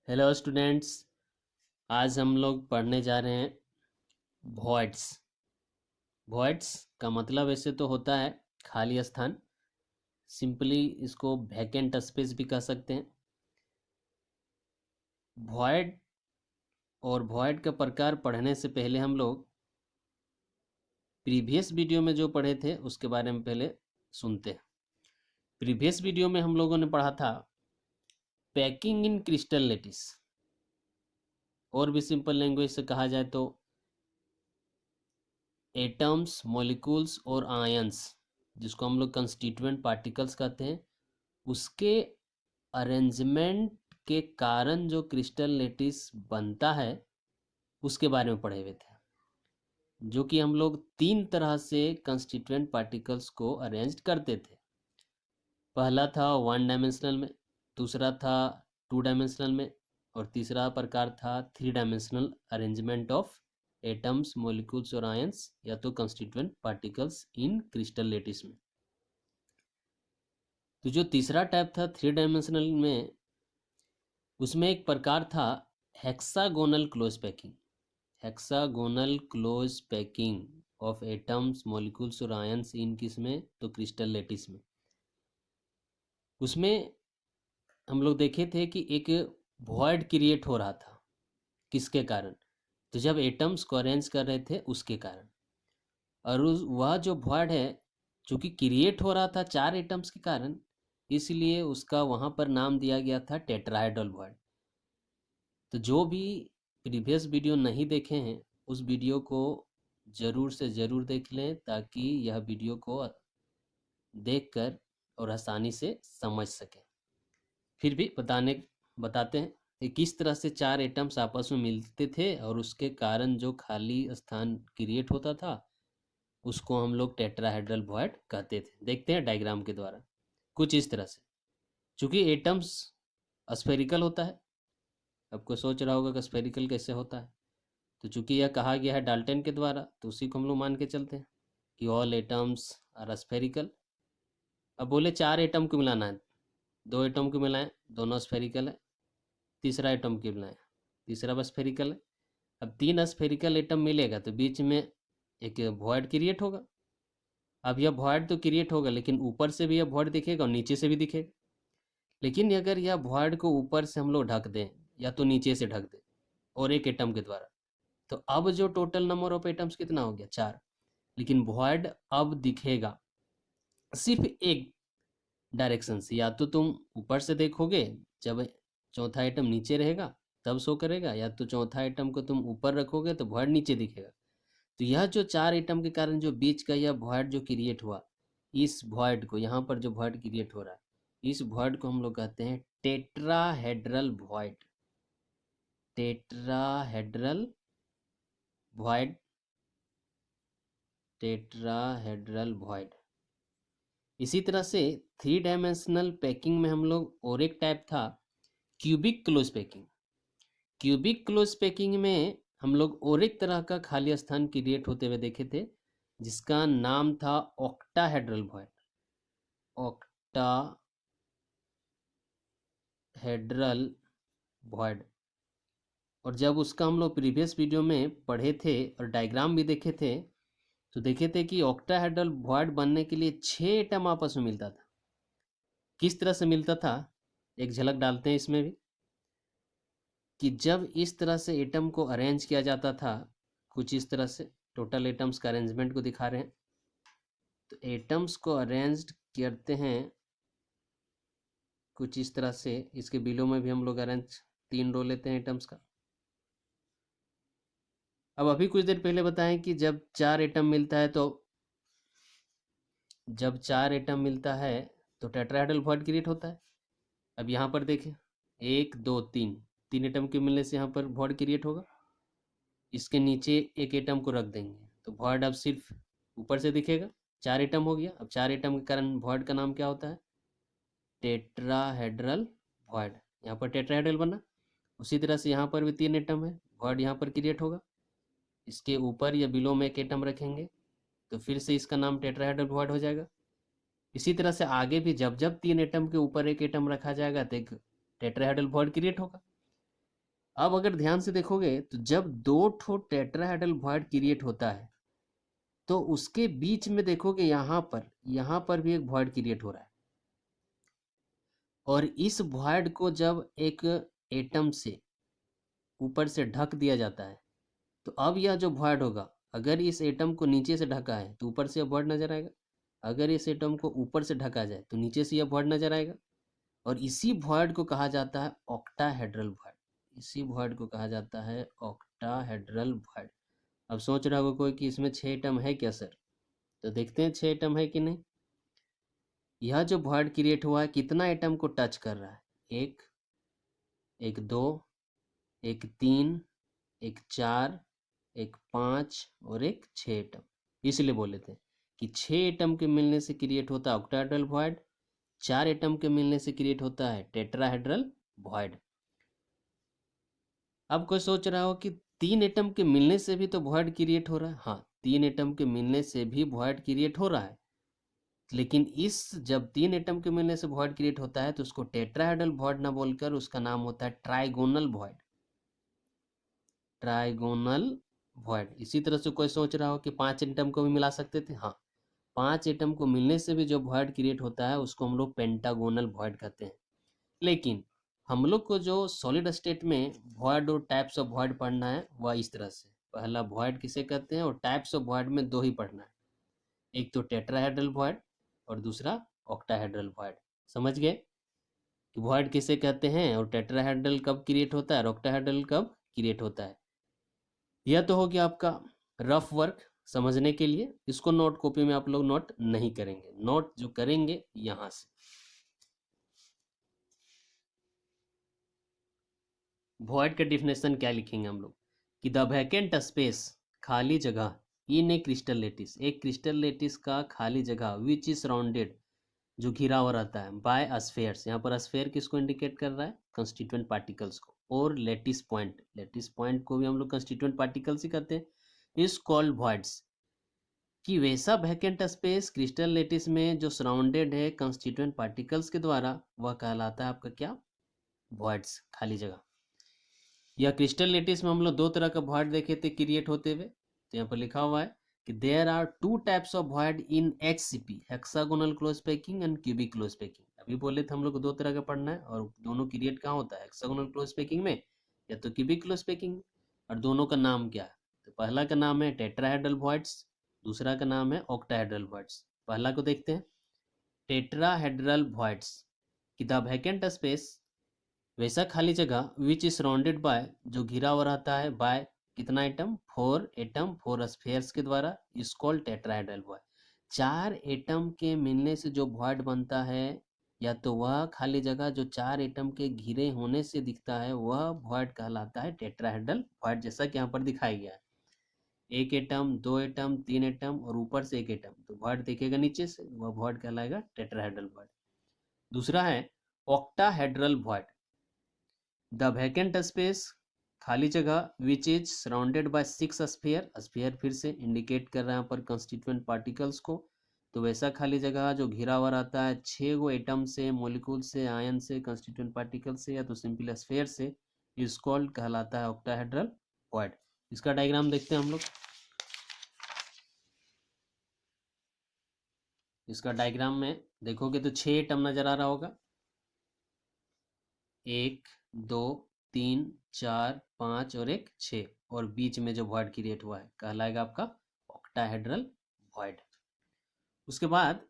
Hello students. आज हम लोग पढ़ने जा रहे हैं वॉइड्स। वॉइड्स का मतलब ऐसे तो होता है खाली स्थान। सिंपली इसको वैकेंट स्पेस भी कह सकते हैं। वॉइड और वॉइड का प्रकार पढ़ने से पहले हम लोग प्रीवियस वीडियो में जो पढ़े थे उसके बारे में पहले सुनते हैं। प्रीवियस वीडियो में हम लोगों ने पढ़ा था पैकिंग इन क्रिस्टल लेटिस, और भी सिंपल लैंग्वेज से कहा जाए तो एटम्स, मॉलिक्यूल्स और आयंस, जिसको हम लोग कंस्टिट्यूएंट पार्टिकल्स कहते हैं, उसके अरेंजमेंट के कारण जो क्रिस्टल लेटिस बनता है उसके बारे में पढ़े हुए थे। जो कि हम लोग तीन तरह से कंस्टिट्यूएंट पार्टिकल्स को अरेंज करते थे। पहला था वन डायमेंशनल में, दूसरा था टू डायमेंशनल में, और तीसरा प्रकार था three dimensional arrangement of atoms, molecules और आयंस या तो constituent particles in crystal lettuce में। तो जो तीसरा टाइप था थ्री डायमेंशनल में, उसमें एक प्रकार था hexagonal close packing. Hexagonal close packing of atoms, molecules और आयंस इन किस में, तो क्रिस्टल लेटिस में। उसमें हम लोग देखे थे कि एक वॉइड क्रिएट हो रहा था। किसके कारण? तो जब एटम्स को अरेंज कर रहे थे उसके कारण। और वह जो वॉइड है, चूंकि क्रिएट हो रहा था चार एटम्स के कारण, इसलिए उसका वहाँ पर नाम दिया गया था टेट्राहेड्रल वॉइड। तो जो भी प्रीवियस वीडियो नहीं देखे हैं उस वीडियो को ज़रूर से ज़रूर देख लें, ताकि यह वीडियो को देखकर और आसानी से समझ सकें। फिर भी बताते हैं कि किस तरह से चार एटम्स आपस में मिलते थे और उसके कारण जो खाली स्थान क्रिएट होता था उसको हम लोग टेट्राहेड्रल वॉइड कहते थे। देखते हैं डायग्राम के द्वारा। कुछ इस तरह से, चूंकि एटम्स स्फेरिकल होता है, आपको सोच रहा होगा कि स्फेरिकल कैसे होता है। तो चूंकि यह कहा गया है डाल्टन के द्वारा, तो उसी को हम लोग मान के चलते हैं कि ऑल एटम्स आर स्फेरिकल। अब बोले चार एटम को मिलाना है, दो एटम को मिलाएं, दोनों स्फेरिकल है। तीसरा एटम को मिलाएं, तीसरा बस स्फेरिकल है। अब तीन स्फेरिकल एटम मिलेगा तो बीच में एक वॉइड क्रिएट होगा। अब यह वॉइड तो क्रिएट होगा, लेकिन ऊपर से भी यह वॉइड दिखेगा और नीचे से भी दिखेगा। लेकिन अगर यह वॉइड को ऊपर से हम लोग ढक दें या तो नीचे से ढक दें और एक एटम के द्वारा, तो अब जो टोटल नंबर ऑफ एटम्स कितना हो गया? चार। लेकिन वॉइड अब दिखेगा सिर्फ एक डायरेक्शन से। या तो तुम ऊपर से देखोगे जब चौथा आइटम नीचे रहेगा तब शो करेगा, या तो चौथा आइटम को तुम ऊपर रखोगे तो वॉइड नीचे दिखेगा। तो यह जो चार आइटम के कारण जो बीच का यह वॉइड जो क्रिएट हुआ, इस वॉइड को, यहाँ पर जो वॉइड क्रिएट हो रहा है, इस वॉइड को हम लोग कहते हैं tetrahedral void. Tetrahedral void, tetrahedral void. इसी तरह से थ्री डायमेंशनल पैकिंग में हम लोग और एक टाइप था cubic close packing. Cubic close packing में हम लोग और एक तरह का खाली स्थान क्रिएट होते हुए देखे थे, जिसका नाम था ऑक्टाहेड्रल वॉइड। Octahedral void. और जब उसका हम लोग प्रीवियस वीडियो में पढ़े थे और डायग्राम भी देखे थे, तो देखे थे कि ऑक्टाहेड्रल वॉइड बनने के लिए 6 एटम आपस में मिलता था। किस तरह से मिलता था, एक झलक डालते हैं इसमें भी। कि जब इस तरह से एटम को अरेंज किया जाता था, कुछ इस तरह से, टोटल एटम्स का अरेंजमेंट को दिखा रहे हैं। तो एटम्स को अरेंज करते हैं कुछ इस तरह से। इसके बिलो में भी हम लोग अरेंज 3 रो लेते हैं एटम्स का। अब अभी कुछ देर पहले बताएं कि जब चार एटम मिलता है तो टेट्राहेड्रल वॉइड क्रिएट होता है। अब यहाँ पर देखें, 1 2 3, 3 एटम के मिलने से यहाँ पर वॉइड क्रिएट होगा। इसके नीचे एक एटम को रख देंगे तो वॉइड अब सिर्फ ऊपर से दिखेगा। 4 एटम हो गया। अब 4 एटम के कारण वॉइड का नाम क्या होता है? Tetrahedral void. यहाँ पर टेट्राहेड्रल बना। उसी तरह से यहाँ पर भी 3 एटम है, वॉइड यहाँ पर क्रिएट होगा। इसके ऊपर या बिलो में एक एटम रखेंगे तो फिर से इसका नाम टेट्राहेड्रल वॉइड हो जाएगा। इसी तरह से आगे भी जब जब 3 एटम के ऊपर एक एटम रखा जाएगा तो एक टेट्राहेड्रल वॉइड क्रिएट होगा। अब अगर ध्यान से देखोगे तो जब दो ठो टेट्राहेड्रल वॉइड क्रिएट होता है तो उसके बीच में देखोगे यहाँ पर भी एक वॉइड क्रिएट हो रहा है, और इस वॉइड को जब एक एटम से ऊपर से ढक दिया जाता है तो अब यह जो वॉइड होगा, अगर इस एटम को नीचे से ढका है तो ऊपर से यह वॉइड नजर आएगा, अगर इस एटम को ऊपर से ढका जाए तो नीचे से यह वॉइड नजर आएगा, और इसी वॉइड को कहा जाता है ऑक्टाहेड्रल वॉइड। इसी वॉइड को कहा जाता है ऑक्टाहेड्रल वॉइड। अब सोच रहा होगा कोई कि इसमें 6 एटम है क्या सर, तो देखते हैं 6 एटम है कि नहीं। यह जो वॉइड क्रिएट हुआ है कितना एटम को टच कर रहा है, एक, एक 2, एक 3, एक 4, एक 5 और एक 6 एटम। इसलिए बोले थे कि 6 एटम के मिलने से क्रिएट होता है ऑक्टाहेड्रल वॉइड, 4 एटम के मिलने से क्रिएट होता है टेट्राहेड्रल वॉइड। अब कोई सोच रहा हो कि 3 एटम के मिलने से भी तो वॉइड क्रिएट हो रहा है। हाँ, 3 एटम के मिलने से भी वॉइड क्रिएट हो रहा है, लेकिन इस जब 3 एटम के मिलने से वॉइड क्रिएट होता है तो उसको टेट्राहेड्रल वॉइड ना बोलकर उसका नाम होता है ट्राइगोनल वॉइड। Trigonal void. इसी तरह से कोई सोच रहा हो कि 5 एटम को भी मिला सकते थे। हाँ, 5 एटम को मिलने से भी जो वॉइड क्रिएट होता है उसको हम लोग पेंटागोनल वॉइड कहते हैं। लेकिन हम लोग को जो सॉलिड स्टेट में वॉइड और टाइप्स ऑफ वॉइड पढ़ना है वह इस तरह से, पहला वॉइड किसे कहते हैं और टाइप्स ऑफ वॉइड में 2 ही पढ़ना है, एक तो टेट्राहेड्रल वॉइड और दूसरा ऑक्टाहेड्रल वॉइड। समझ गए कि वॉइड किसे कहते हैं और टेट्राहेड्रल कब क्रिएट होता है और ऑक्टाहेड्रल कब क्रिएट होता है। यह तो हो गया आपका रफ वर्क समझने के लिए। इसको नोट कॉपी में आप लोग नोट नहीं करेंगे, नोट जो करेंगे यहां से। वॉइड का डिफिनेशन क्या लिखेंगे हम लोग कि द वैकेंट स्पेस, खाली जगह, इन ए क्रिस्टल लेटिस, एक क्रिस्टल लेटिस का खाली जगह, विच इज सराउंडेड, जो घिरा हुआ रहता है, बाय स्फेयर्स, यहाँ पर स्फेयर किसको इंडिकेट कर रहा है, कंस्टिट्यूएंट पार्टिकल्स को, और लेटिस पॉइंट, लेटिस पॉइंट को भी हम लोग कंस्टिट्यूएंट पार्टिकल्स ही कहते हैं, इज कॉल्ड वॉइड्स। कि वैसा वैकेंट स्पेस क्रिस्टल लेटिस में जो सराउंडेड है कंस्टिट्यूएंट पार्टिकल्स के द्वारा वह कहलाता है आपका क्या, वॉइड्स, खाली जगह। यह क्रिस्टल लेटिस में हम लोग 2 तरह का वॉइड देखे थे क्रिएट होते हुए, तो यहाँ पर लिखा हुआ है कि there are 2 types of void in HCP, hexagonal close packing and cubic close packing. अभी बोले थे हम लोग को 2 तरह का पढ़ना है, और दोनों क्रिएट कहाँ होता है, हेक्सागोनल क्लोज पैकिंग में या तो क्यूबिक क्लोज पैकिंग। और दोनों का नाम क्या है, तो पहला का नाम है टेट्राहेड्रल वॉइड्स, दूसरा का नाम है ऑक्टाहेड्रल वॉइड्स। पहला को देखते हैं, टेट्राहेड्रल वॉइड्स कि द वैकेंट स्पेस, वैसा खाली जगह, विच इज सराउंडेड बाय, जो घिरा हुआ रहता है, बाय कितना एटम, 4 एटम, 4 स्फेयर्स के द्वारा, is called tetrahedral void. 4 atom के मिलने से जो वॉइड बनता है, या तो वह खाली जगह जो 4 एटम के घिरे होने से दिखता है वह वॉइड कहलाता है टेट्राहेड्रल वॉइड, जैसा कि यहाँ पर दिखाया गया है। 1 एटम, 2 एटम, 3 एटम और ऊपर से 1 एटम, तो वॉइड दिखेगा नीचे से, वह वॉइड कहलाएगा टेट्राहेड्रल वॉइड। दूसरा है octahedral void, the vacant space, खाली जगह, which is surrounded by 6 sphere, sphere फिर से इंडिकेट कर रहे हैं यहाँ पर कंस्टिट्यूएंट पार्टिकल्स को, तो वैसा खाली जगह जो घिरा हुआ रहता है 6 गो एटम से, मोलिक्यूल से, आयन से, कंस्टिट्यूएंट पार्टिकल से, या तो सिंपल स्फीयर से, इज कॉल्ड कहलाता है ऑक्टाहेड्रल वॉइड। इसका डायग्राम देखते हैं हम लोग। इसका डायग्राम में देखोगे तो 6 एटम नजर आ रहा होगा, 1, 2, 3, 4, 5 और एक 6, और बीच में जो वॉइड क्रिएट हुआ है कहलाएगा आपका ऑक्टाहेड्रल वॉइड। उसके बाद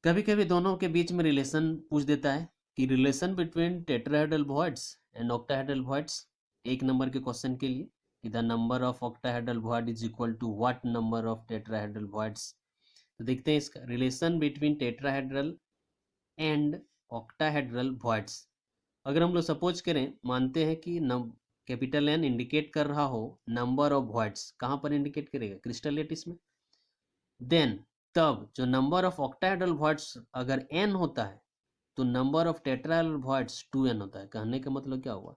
कभी कभी दोनों के बीच में रिलेशन पूछ देता है कि relation between tetrahedral voids and octahedral voids, 1 number के क्वेश्चन के लिए कि the number of octahedral void is equal to what number of tetrahedral voids. तो देखते हैं इसका relation between tetrahedral and octahedral voids. अगर हम लोग सपोज करें, मानते हैं कि कैपिटल N इंडिकेट कर रहा हो नंबर ऑफ वॉइड्स, कहाँ पर इंडिकेट करेगा, क्रिस्टल लेटिस में, देन तब जो नंबर ऑफ ऑक्टाहेड्रल वॉइड्स अगर n होता है तो number of tetrahedral voids 2n होता है। कहने का मतलब क्या हुआ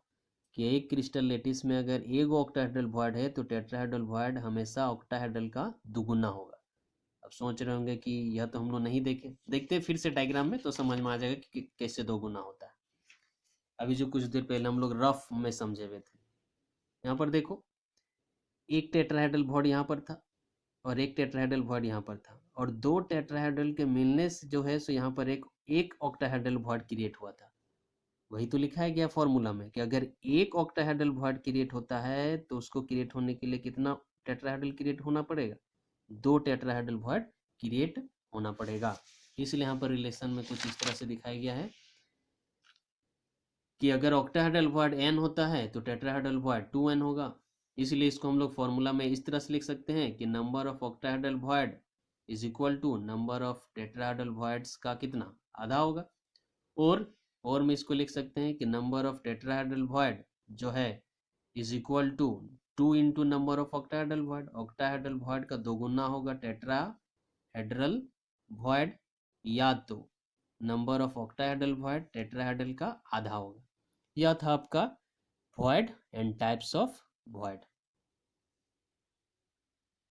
कि एक क्रिस्टल लेटिस में अगर एक ऑक्टाहेड्रल वॉइड है तो टेट्राहेड्रल वॉइड हमेशा ऑक्टाहेड्रल का दुगुना होगा। अब सोच रहे होंगे कि यह तो हम लोग नहीं देखे, देखते फिर से डायग्राम में तो समझ में आ जाएगा कि कैसे दोगुना होता है। अभी जो कुछ देर पहले हम लोग रफ में समझे हुए थे। यहाँ पर देखो, एक टेट्राहेड्रल वॉइड यहाँ पर था और एक टेट्राहेड्रल वॉइड यहाँ पर था, और दो टेट्राहेड्रल के मिलने से जो है सो यहाँ पर एक ऑक्टाहेड्रल वॉइड क्रिएट हुआ था। वही तो लिखा है गया फॉर्मूला में कि अगर एक ऑक्टाहेड्रल वॉइड क्रिएट होता है तो उसको क्रिएट होने के लिए कितना टेट्राहेड्रल क्रिएट होना पड़ेगा? दो टेट्राहेड्रल वॉइड क्रिएट होना पड़ेगा। इसलिए यहाँ पर रिलेशन में कुछ इस तरह से दिखाया गया है कि अगर ऑक्टाहेड्रल वॉइड n होता है तो टेट्राहेड्रल वॉइड 2n होगा। इसलिए इसको हम लोग फॉर्मूला में इस तरह से लिख सकते हैं कि number of octahedral void is equal to number of tetrahedral voids का कितना? आधा होगा। और में इसको लिख सकते हैं कि नंबर ऑफ टेट्राहेड्रल वॉइड जो है is equal to 2 into number of octahedral void. Octahedral void का दोगुना होगा टेट्राहेड्रल वॉइड, या तो number of octahedral void tetrahedral का आधा होगा। यह था आपका void and types of void.